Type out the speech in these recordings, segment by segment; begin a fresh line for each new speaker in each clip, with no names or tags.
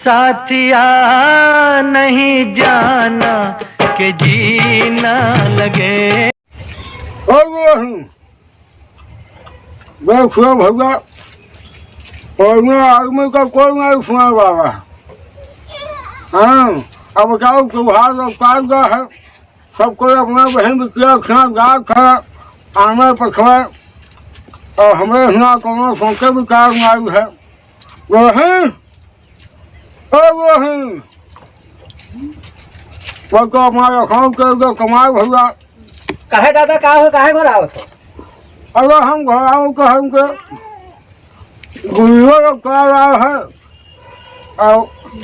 साथिया नहीं जाना कि जीना लगे।
देखो भैया और मैं आदमी का कोई नहीं सुना बाबा। हाँ अब बताओ त्योहार और कायदा है, सबको अपना बहन बिटिया के साथ जात है आने पछुए और हमें यहाँ कोनो सोचे भी कारण आई है। वही वो तो हमारे अकाउंट कर दो कमाए भैया।
काहे दादा का हो काहे घर आओ तो?
अगर हम घर आओ तो हमके गुड़िया लोग कह रहा है और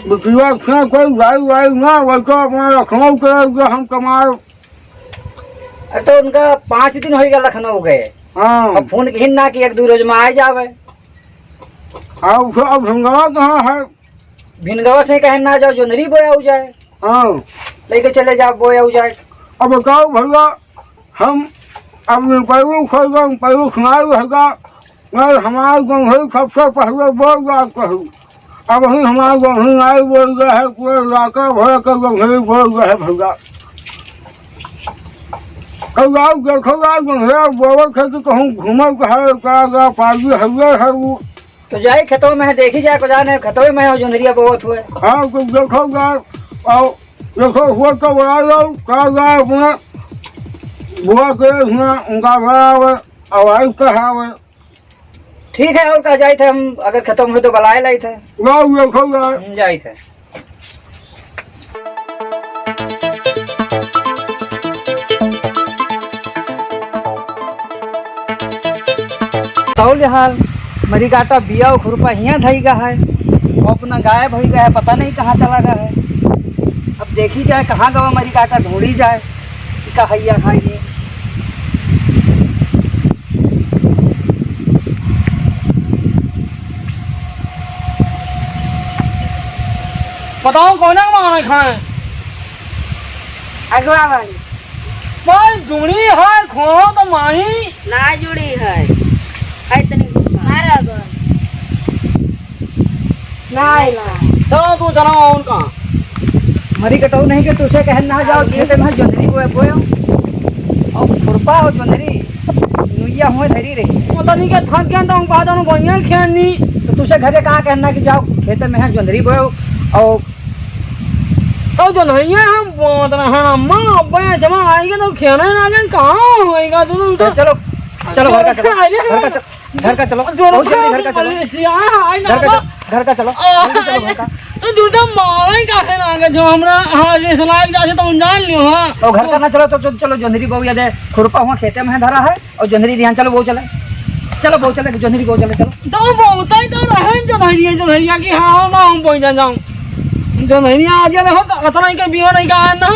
बिटिया से कोई वाई ना वो तो अपना लखनऊ कर हम कमाए।
तो उनका 5 दिन हो गया लखनऊ गए।
हाँ
अब फोन की ना कि 1-2 रोज में आ जावे।
अब भिंगवा कहाँ है?
भिनगवा से कहे ना जाओ जोनरी बोया हो जाए।
हाँ
लेके चले जाओ बोया हो जाए।
अब बताओ भैया हम अपने पैरों खोलगा पैरों सुनाई रहेगा मैं हमारे गंभीर सबसे पहले बोल बात कहूँ। अब ही हमारे गंभीर नहीं बोल रहा है पूरे इलाका भर कर गंभीर बोल रहे भैया। कल आप देखोगा गंभीर बोल खेत कहूँ घूमल कहा पार्टी हल्ले है वो
तो जाए खेतों में देखी जाए को जाने खेतों में जोंधरिया बहुत हुए।
हाँ तो देखोगा और देखो हुआ तो बड़ा लोग कहा अपना बुआ के उनका बड़ा आवाज कहा।
ठीक है और कहा जाए थे हम अगर खेतों में तो बुलाए लाई थे
देखोगा
जाए थे। तो हाल मरी काटा बिया और खुरपा यहाँ धई गया है और अपना गायब हो गया है, पता नहीं कहाँ चला गया है। अब देखी जाए कहाँ गवा मरी काटा ढूंढी जाए कि हैया खाइए। बताओ कौन माने खाए
अगवा वाली
भाई जुड़ी है खो तो माही
ना जुड़ी है तनी मारा गो नहीं ना
चलो तू चला उनका मरी कटाऊ नहीं के तुझे कह ना जाओ खेते में जोंधरी बोयो और खुरपा और जोंधरी नुइया हुए धरी रही पता नहीं के थक गया तो बात न गोइया खेनी तो तुझे घरे कहा कहना कि जाओ खेते में है जोंधरी बोयो और तो जोंधरिया हम बोत रहे अम्मा अब्बा जमा आएंगे तो खेना ना जान कहां होएगा तो चलो चलो घर का चलो घर का चलो बहुत जल्दी घर का चलो घर का चलो घर का
तो दूसरा मारा ही काहे ना आगे जो हमरा हां ले सलाग जासे तो जान लियो। हां
तो घर का ना चलो तो चलो जोंधरी बहु याद है खुरपा हुआ खेते में धरा है और जोंधरी ध्यान चलो वो चले चलो बहु चले जोंधरी बहु चले चलो
तो बहुत ही तो रहे जोंधरिया की हां ना हम पहुंच जाऊं जोंधरिया आज देखो कतना के बियो नहीं का ना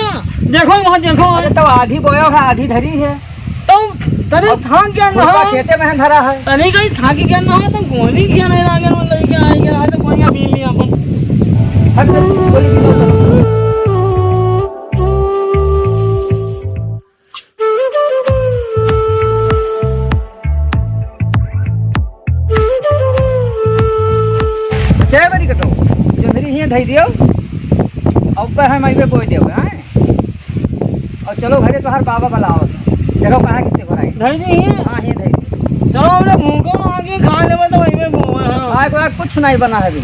देखो वहां देखो।
अरे तो आधी बोया है आधी धरी है
तो तने था क्या ना
खेते में धरा है
तने कहीं था कि क्या ना तो गोली क्या नहीं लागे मन लेके आएंगे आज तो कोई भी लिया अपन
हट गोली भी लो चल बड़ी कटो जोंधरी ही धई दियो अब पे हम आइबे बोई देओ हैं और चलो घरे तोहार बाबा बुलाओ देखो कहां कितने भराई
धई दी
हां ही धई
चलो हमने मुंह को आगे खा लेवे तो वही में बोए हां
आज कुछ नहीं बना है अभी।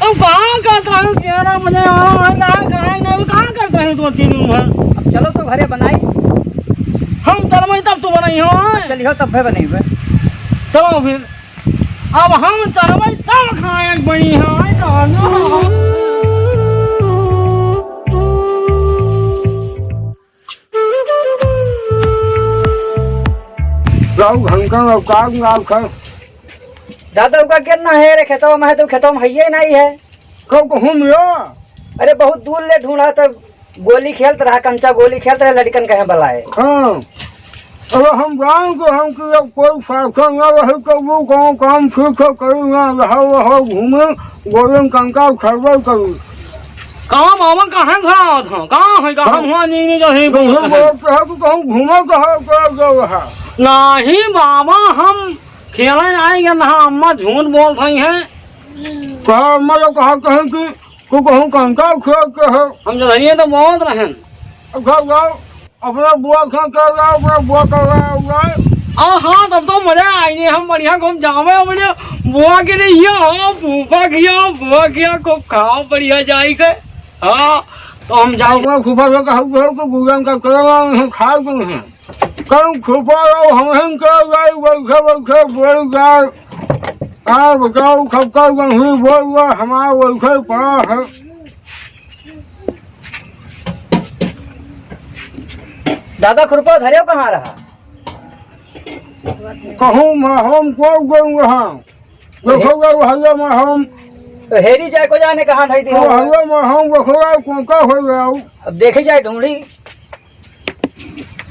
अब कहां करता है 11 बजे कहां नहीं कहां करता है 2-3 में।
अब चलो तो घरे बनाई
हम तरमई तब तो बनाई हो
चलिए तब भे बनी हुए
चलो फिर अब हम चरमई तब खाए बनी है तो
घंटा अवकाश नाम है
दादा का कितना है रे खेतों में है तो खेतों में है नहीं है
कब कहूँ मिलो।
अरे बहुत दूर ले ढूंढा तो गोली खेलत रहा कंचा गोली खेलत रहे लड़कन कहे बुलाए।
हाँ अरे हम जान के हम कि जब कोई फैसला न रहे तो वो गाँव काम ठीक है करूँ ना रहो घूमे गोलन कंका खरबल करूँ
कहाँ मामा कहाँ खड़ा था कहाँ है कहाँ हुआ नहीं जो है
कहूँ घूमे कहा
नहीं बाबा हम खेलन आएंगे ना अम्मा झूठ बोल रही हैं
कहा मतलब कहा कहें कि तू कहूँ कंका खेल के है।
हम जो धनिया तो बहुत रहन।
अब जाओ अपना बुआ खा कर रहा अपना बुआ कर रहा होगा।
हाँ तब तो मजा आएंगे हम बढ़िया घूम जावे अपने बुआ के लिए हाँ फूफा किया बुआ किया खूब खाओ बढ़िया जाई के। हाँ तो हम जाओ
अपना फूफा का कहा कि गुजन का करवा खा के नहीं कल फूफा हम हम कर गए बैठे बैठे बोल गए आ बताओ खबका हुई बोल हुआ हमारा वैसे पड़ा है।
दादा खुरपा धरे कहाँ रहा?
कहूँ मैं हम को गए हाँ देखोगे भैया मैं हम
तो हेरी जाए को जाने कहाँ नहीं थी
भैया मैं हम देखोगे कौन का हो गया।
अब देखी जाए ढूंढी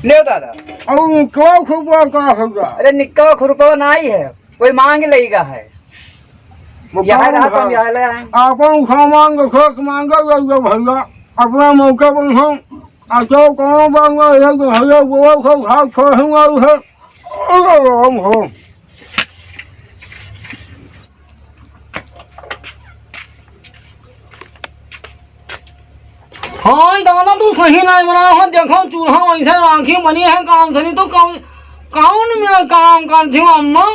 ले दादा।
और क्या खुपा का होगा।
अरे निक्का खुरपा ना ही है कोई मांग लेगा है यहाँ रहा तो हम यहाँ ले आए।
अपन सामान रखो मांगा जाएगा भैया अपना मौके पर हम अच्छा कौन मांगा है कि भैया वो सब हाथ छोड़ूंगा उसे हम हो।
हाँ दादा तू सही नहीं बना हो देखो चूल्हा वैसे राखी बनी है काम सनी तो कौन मेरा काम करती हूँ अम्मा।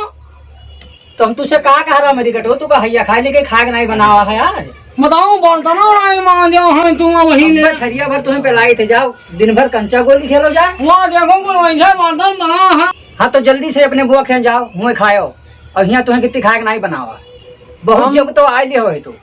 तो हम तुझसे कहा रहा मेरी कटो तू का हैया खाने के खाग नहीं बना हुआ है आज।
बताओ बर्तन उड़ाई मार दिया है तुम वही ले
थरिया भर तुम्हें पिलाई थे जाओ दिन भर कंचा गोली खेलो जाए।
वहाँ देखो कोई वैसे बर्तन बना है।
हाँ तो जल्दी से अपने बुआ खेल जाओ मुँह खाओ और यहाँ तुम्हें कितनी खाग नहीं बना हुआ बहुत जब तो आए हो तू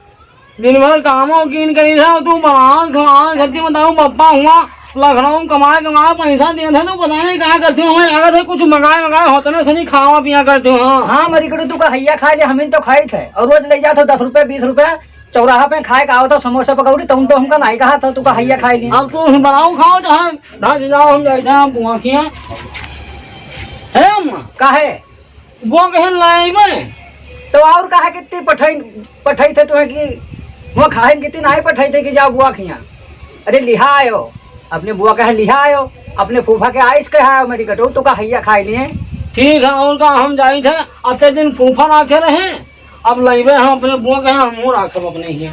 दिन भर कामों कीन करी था तू बना खवा खेती बताओ पप्पा हुआ लखनऊ कमाए पैसा दिया था तो पता नहीं कहाँ करते हो हमें लगा था कुछ मंगाए होते ना सनी खावा पिया करते हो।
हाँ मरी करो तू का हैया खा लिया हम तो खाई थे और रोज ले जाते 10 रुपए 20 रुपए चौराहा पे खाए का आओ था समोसा पकौड़ी तुम तो हमका नहीं कहा था तू का हैया खाई लिया।
अब तू बनाओ खाओ जहाँ ढांच जाओ हम जाते हैं बुआ खिया है अम्मा
काहे
वो कहे लाए
तो और काहे कितनी पठाई थे तुम्हें कि वो खाए कितनी नहीं पठाई थे कि जाओ बुआ खिया। अरे लिहा आयो अपने बुआ कहे लिहा आयो अपने फूफा के आइस कहे आयो मेरी कटो तो का हैया खाई लिए।
ठीक है और का हम जाई थे अते दिन फूफा राखे रहे अब लइबे हम अपने बुआ कहे हम राखब अपने हिया।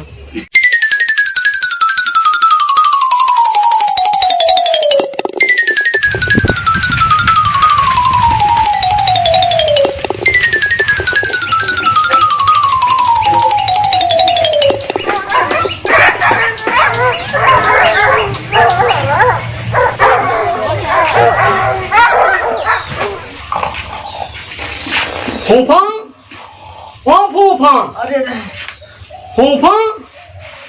फूफा ओ फूफा
अरे
फूफा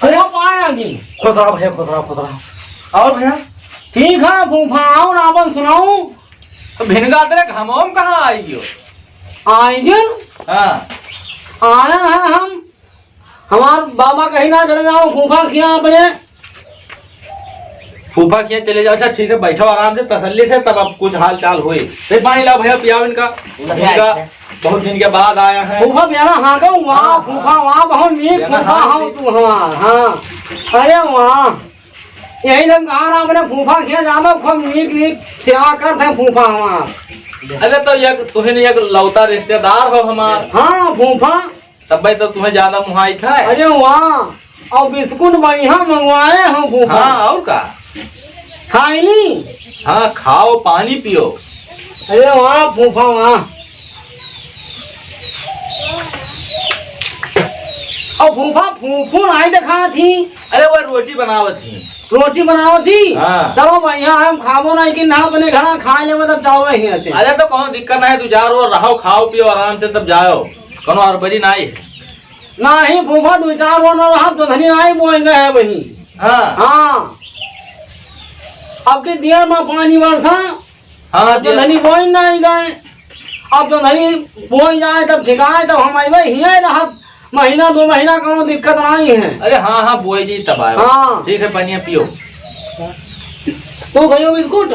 फूफा पाया की
खुद रहा भैया खुद रहा और भैया
ठीक है फूफा आओ रावण सुनाओ।
तो भिनगा तेरे घमोम कहाँ आई हो।
आएंगे
हाँ
आया है हम हमार बाबा कहीं ना चले जाओ फूफा किया अपने
फूफा किया चले जाओ। अच्छा ठीक है बैठो आराम से तसल्ली से तब अब कुछ हाल चाल हुए। पानी लाओ भैया पियाओ इनका बहुत दिन के बाद आया है।
फूफा प्यारा हाँ कहूँ वाह फूफा वहाँ बहुत नीक फूफा हाँ तू हाँ हाँ अरे वाह यही लोग कहा अपने फूफा किया जानो खूब नीक नीक सेवा करते फूफा हमार।
अरे तो ये तुम्हें एक लौता रिश्तेदार हो हमार।
हाँ फूफा
तब भाई तो तुम्हें ज्यादा मुहाई था।
अरे वाह और बिस्कुट बढ़िया मंगवाए हो फूफा।
हाँ और का
खाई ली।
हाँ खाओ पानी पियो।
अरे वाह फूफा वाह और फूफा फूफू नहीं देखा थी।
अरे वो रोटी बनावत थी।
रोटी बनाओ थी।
हाँ।
चलो भैया हम खाबो नहीं कि ना अपने घर खा ले मतलब चलो यहाँ से।
अरे तो कोनो दिक्कत नहीं तू जा रहो खाओ पियो आराम से तब जाओ कोनो हड़बड़ी नहीं है।
नहीं फूफा 2-4 वो ना रहा तो धनी नहीं बोल गए है वही।
हाँ
हाँ अब के दिया में पानी वर्षा
हाँ
तो धनी बोल नहीं गए अब जो धनी बोल जाए तब ठिकाए तब हम आए यही रहा महीना 2 महीना कोनो दिक्कत नहीं है।
अरे हाँ हाँ बोए जी तब आए।
हाँ।
ठीक है पानी पियो।
तू खाइयो बिस्कुट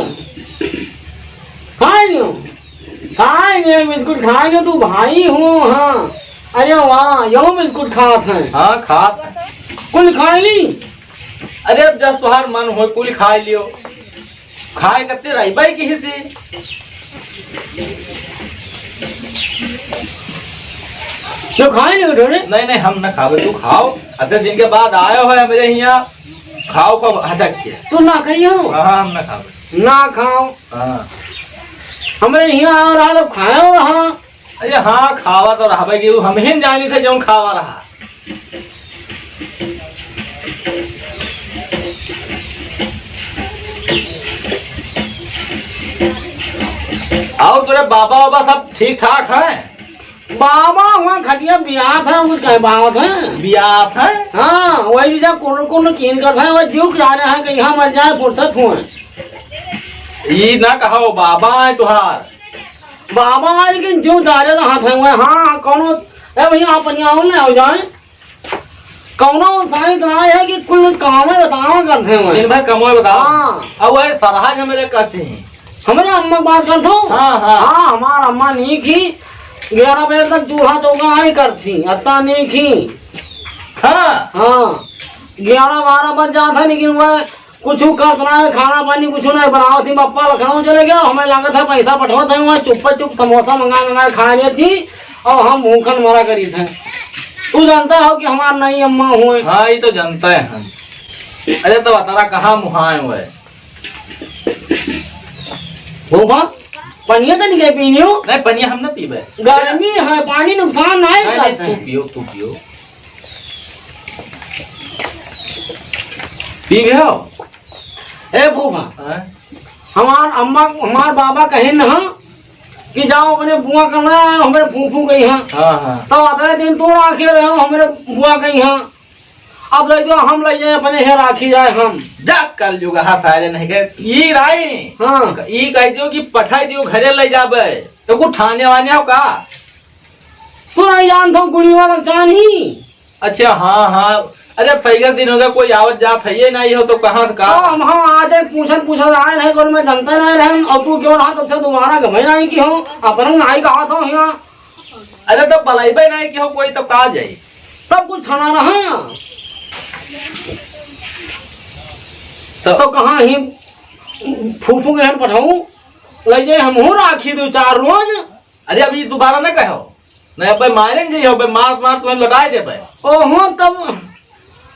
खाएंगे बिस्कुट खाएंगे तू भाई हो। हाँ अरे वाह यो बिस्कुट खात है।
हाँ खा
कुल खा ली।
अरे अब जब तुहार मन हो कुल खा लियो खाए कते रही भाई की से
जो खाए नहीं उठो रे
नहीं नहीं हम न खावे, तू खाओ। अते दिन के बाद आयो है मेरे यहाँ, खाओ को हटक के।
तू ना खाइयो।
हाँ हम न खावे।
ना खाओ।
हाँ
हमारे यहाँ आ रहा तो खाओ रहा।
अरे हाँ खावा तो रहा भाई, हम ही जानी थे जो खावा रहा। आओ तेरे बाबा बाबा सब ठीक ठाक हैं?
बाबा वहाँ खटिया बियाह था, कुछ कहे बावत है
बियाह है?
हाँ वही भी सब कोन कीन कर था, वह जीव जा रहे हैं कि यहाँ मर जाए फुर्सत हुए।
ये ना कहो बाबा है तुहार।
बाबा लेकिन जो जा रहे थे वह। हाँ कौनो भैया अपनी आओ ले हो जाए, कौनो साई इतना है कि कुल काम बताओ करते हैं
दिन भर कमोए बताओ।
हाँ।
अब वह सराहा जो मेरे कहते हैं।
हमारे अम्मा बात करते हो।
हाँ हाँ
हाँ हमारा अम्मा नहीं की 11 बजे तक चूल्हा चौका ही करती, अत्ता नहीं की।
हाँ
हाँ 11-12 बज जाता, लेकिन वह कुछ करना है, खाना पानी कुछ नहीं बनाओ थी। पप्पा लखनऊ चले गया, हमें लागत है पैसा पठवा थे, वहाँ चुप समोसा मंगा खा लिए थी और हम भूखन मरा करी थे। तू जानता हो कि हमारे नई अम्मा हुए।
हाँ ये तो जानते हैं हम। अरे तो तारा कहाँ मुहाए हुए?
पनिया तो नहीं गए पीनी हो।
नहीं पनिया हम ना पीबे,
गर्मी है, पानी नुकसान नहीं करता
तू
है।
पियो तू पियो। पी गया
ए फूफा, हमार बाबा कहे न कि जाओ अपने बुआ करना, हमारे फूफू गई हैं।
हाँ हाँ
तो आते दिन तो राखी रहे हो, हमारे बुआ गई हैं। अब ले दो, हम ले जाए अपने है राखी जाए हम।
जा कल युग सारे नहीं गए ई राई।
हाँ
ई कह दियो कि पठाई दियो घरे ले जाबे तो कुछ ठाने वाने हो का?
तू नहीं जानता हूँ गुड़ी वाला चान ही।
अच्छा हाँ हाँ। अरे सही दिन हो गया, कोई आवत जात है ये नहीं हो तो कहाँ से का?
तो हम आज पूछत आए नहीं करो, मैं जानता नहीं रहे। और तू क्यों रहा तब से दोबारा गए नहीं की हो, अपन नहीं कहा था यहाँ।
अरे तो बलाइबे नहीं कि हो कोई तब कहा जाए।
सब कुछ छाना रहा तो कहाँ ही फूफू के पठाऊ ले जाए हम हो राखी 2-4 रोज।
अरे अभी दोबारा न कहो, नहीं अब मारेंगे हो, मार तुम्हें लौटाए दे।
ओहो तब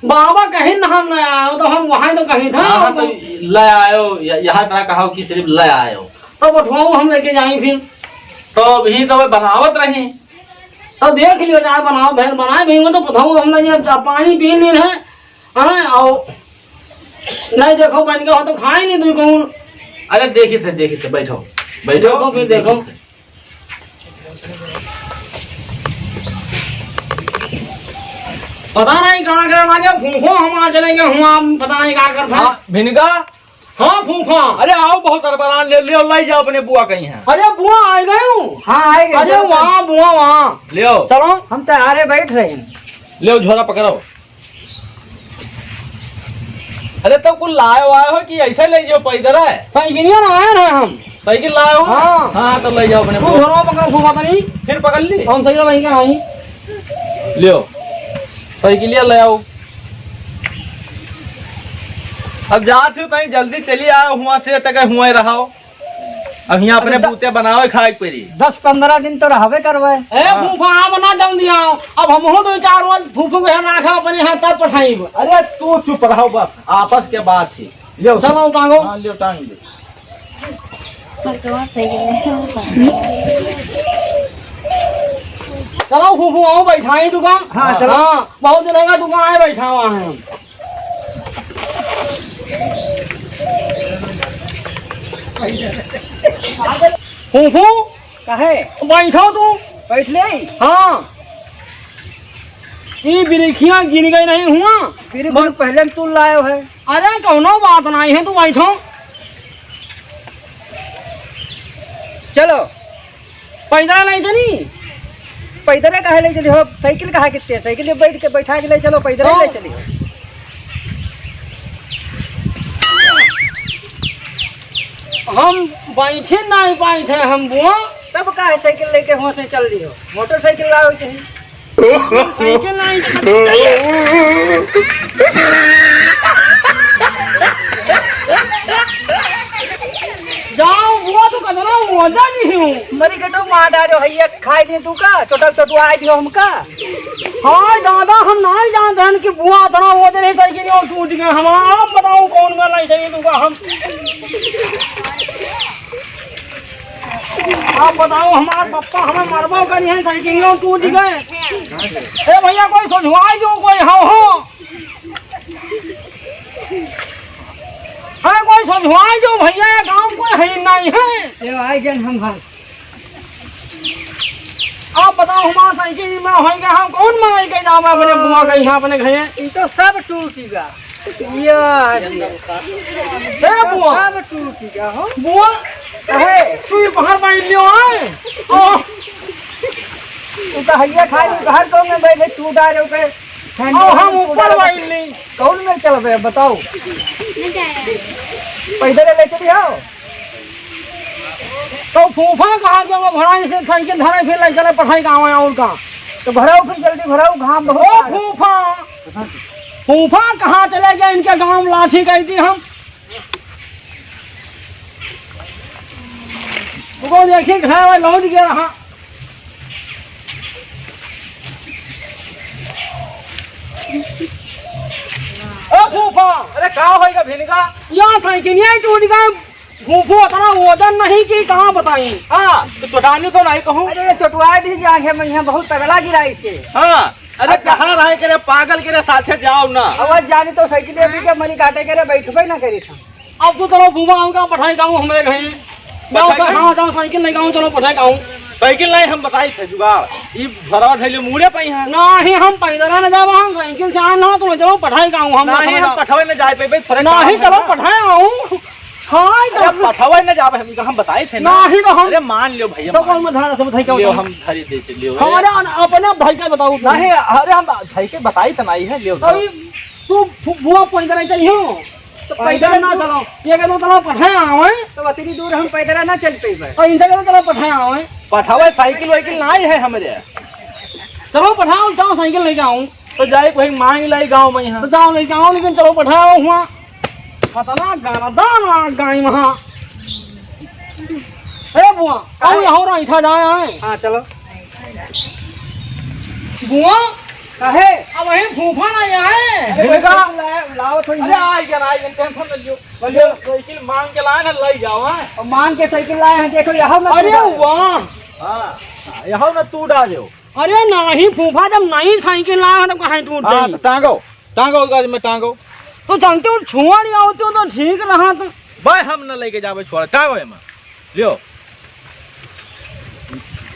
बाबा कहीं ना हम नहीं आयो तो हम वहाँ तो कहीं था।
हाँ तो ले आयो, यहाँ तरह कहो कि सिर्फ ले आयो
तो बठवाऊ हम लेके जाए फिर।
तो अभी तो बनावत रहे
तो देख लियो चाहे बनाओ बहन बनाए भी तो पठाऊ हम नहीं पानी पी नहीं रहे। हाँ और नहीं देखो बन गया हो तो खाए नहीं 2 कौन।
अरे देखी थे बैठो
देखो फिर देखो। पता नहीं कहाँ कर लागे फूफो, हम आ चलेंगे हम पता नहीं कहाँ कर था।
भिनगा।
हाँ फूफा।
अरे आओ बहुत अरबरान ले जाओ अपने बुआ कहीं है।
अरे बुआ आ गए हूँ।
हाँ आए गए।
अरे वहाँ बुआ वहाँ
ले आओ,
चलो।
हम तैयार है, बैठ रहे हैं।
ले आओ झोला पकड़ो। अरे तो कुल लाए वाए हो कि ऐसे ले जाओ पैदल है?
साइकिलिया ना आए ना हम।
साइकिल लाए हो?
हाँ।
हाँ तो ले जाओ अपने
तू
बुआ।
झोला पकड़ फूफा तो नहीं
फिर पकड़ ली।
हम सही वहीं के आई।
ले आओ साइकिलिया ले आओ। अब जाते हो कहीं जल्दी चली आओ, हुआ से तक हुआ रहो। अब यहाँ अपने बूते बनाओ खाए पड़ी।
10-15 दिन तो रहबे करवाए।
ए फूफा आ बना जल्दी आओ। अब हम हो 2-4 रोज फूफू के यहाँ रखा अपने यहाँ तब पठाई।
अरे तू चुप रहो, बस आपस के बात थी। ले
चलो टांगो।
हाँ ले टांग ले।
चलो फूफू आओ बैठाई दुकान।
हाँ, चलो।
हाँ बहुत दिन रहेगा दुकान आए बैठा हुआ है हम। फूफू
कहे
बैठो तू।
बैठ ले।
हाँ ये बिरिखियाँ गिन गई नहीं हुआ।
फिर पहले तू लायो है।
अरे कौनो बात नहीं है, तू बैठो।
चलो
पैदल नहीं चली।
पैदल कहे ले चली हो, साइकिल कहा कितने, साइकिल में बैठ के बैठा के ले चलो, पैदल ले चली हो।
हम बैठे नहीं पाए थे हम बुआ।
तब कहे साइकिल लेके वहाँ से चल रही हो, मोटरसाइकिल लाओ चाहिए।
साइकिल नहीं जाओ बुआ तो कदरा मजा नहीं हूँ।
मरी कटो मार डालो भैया खाई दी तू का छोटा छोटू आई दियो हमका।
हाँ दादा हम नहीं जानते हैं कि बुआ इतना वो दे साइकिल और टूट गए हम। आप बताओ कौन में नहीं चाहिए तुमका हम। आप बताओ हमारे पप्पा हमें मरबो करी है साइकिल और टूट गए। ए भैया कोई सुझवाई दो कोई हो हाँ कोई सुझवाई दो भैया गाँव कोई है नहीं है।
ये आई गए हम घर।
आप बताओ हमारा साइकिल में होएगा हम कौन मंगाई के जाओ अपने बुआ गई यहाँ अपने घर
ये तो सब टूटेगा।
ए बुआ
सब टूटेगा हो।
बुआ
कहे
तू ये बाहर बैठ लियो आए
तू तो हैया खाई घर तो में बैठे तू डालो के
हम ऊपर बैठ ली।
कौन में चल बे बताओ पैदल ले चली आओ।
तो फूफा कहा कि वो भरा से साइकिल धरे फिर ले चले पढ़ाई गाँव है और का।
तो भराओ फिर जल्दी भराओ घाम
ओ
बहुत
फूफा फूफा कहाँ चले गए इनके गाँव लाठी गई थी हम। वो देखिए घर में लौट गया रहा। ओ फूफा
अरे का होएगा भिनका?
यहाँ साइकिल यही टूट गए। फूफो इतना वजन नहीं की कहाँ बताई।
हाँ तो टोटानी तो नहीं कहूँ।
अरे चटुआ दीजिए आंखें में यहाँ बहुत तगड़ा गिरा इसे।
हाँ अरे कहाँ रहे करे पागल करे साथे जाओ ना।
आवाज जानी तो साइकिल अभी के मरी काटे करे बैठबे ना करी था।
अब तो चलो फूफा हमका पढ़ाई गाँव हमारे घर जाओ सर। हाँ जाओ साइकिल नहीं गाँव चलो पढ़ाई गाँव।
साइकिल नहीं हम बताई थे जुगाड़ ये भरवा थैले मुड़े पे हैं।
नहीं हम पैदल न जाओ हम साइकिल से आए ना तो चलो पढ़ाई गाँव हम
नहीं हम पठवे न जाए पे फरक
नहीं चलो पढ़ाई आऊँ। हाँ
अरे पठवे न जावे हम बताए थे ना।
नहीं तो हम
अरे मान लियो भैया
तो कौन में धारा से बताई
लियो
क्यों
हम धरी दे के लियो।
हमारे अपने भाई का बताओ
नहीं अरे हम धरी के बताई तो नहीं है लियो।
अभी तू बुआ पैदल नहीं चली हो तो पैदल ना चलो ये कहते चलो पढ़ाई आवे
तो अतनी दूर हम पैदल ना चल पेबे।
और इनसे कहते चलो पढ़ाई आवे।
पठवे साइकिल वाइकिल नहीं है हमारे।
चलो पढ़ाओ जाओ साइकिल लेके आऊँ
तो जाए कोई मांग लाई गाँव में यहाँ।
तो जाओ लेके आओ लेकिन चलो पढ़ाओ हुआ खतरनाक गाना दाना गाय वहाँ। ए बुआ कहीं यहाँ रहा जाए आए।
हाँ चलो
बुआ
कहे
अब वही फूफा नहीं आए।
लाओ थोड़ी
अरे आई गया टेंशन न लियो। लियो साइकिल मांग के लाए ना ले जाओ।
और मान के साइकिल लाए हैं देखो यहाँ ना
अरे वाह
हाँ यहाँ ना तू डालो।
अरे नहीं फूफा जब नई साइकिल लाया है तब कहीं टूट
हाँ
गई।
टांगो टांगो गाज में टांगो।
तो जानते हो छुआ नहीं आओ तो ठीक रहा तो
भाई हम न लेके जावे छोड़ टांगो एमा लियो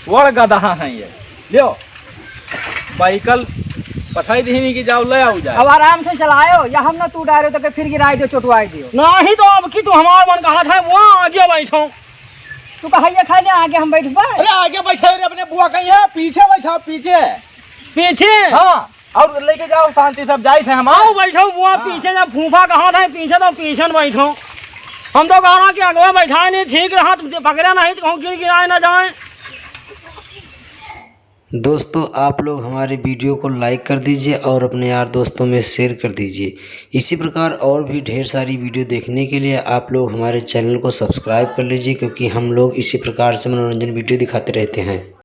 वड़ गधा है ये लियो साइकिल पठाई दी की जाओ ले आओ जाए।
अब आराम से चलाओ या हम ना तू डालो तो फिर गिराई दो चोटवाई दियो।
नहीं तो अब की तू हमारा मन कहा था वो आगे बैठो।
तू कहा खाने आगे हम बैठबे।
अरे आगे बैठे रे अपने बुआ कहीं है पीछे बैठा पीछे
पीछे
हाँ और लेके जाओ शांति सब जाए थे हम।
आओ बैठो बुआ पीछे जब फूफा कहा था पीछे तो पीछे बैठो। हम तो कहा कि अगवा बैठा नहीं ठीक रहा तुम पकड़ा नहीं तो कहूँ गिराए ना जाए।
दोस्तों आप लोग हमारे वीडियो को लाइक कर दीजिए और अपने यार दोस्तों में शेयर कर दीजिए। इसी प्रकार और भी ढेर सारी वीडियो देखने के लिए आप लोग हमारे चैनल को सब्सक्राइब कर लीजिए क्योंकि हम लोग इसी प्रकार से मनोरंजन वीडियो दिखाते रहते हैं।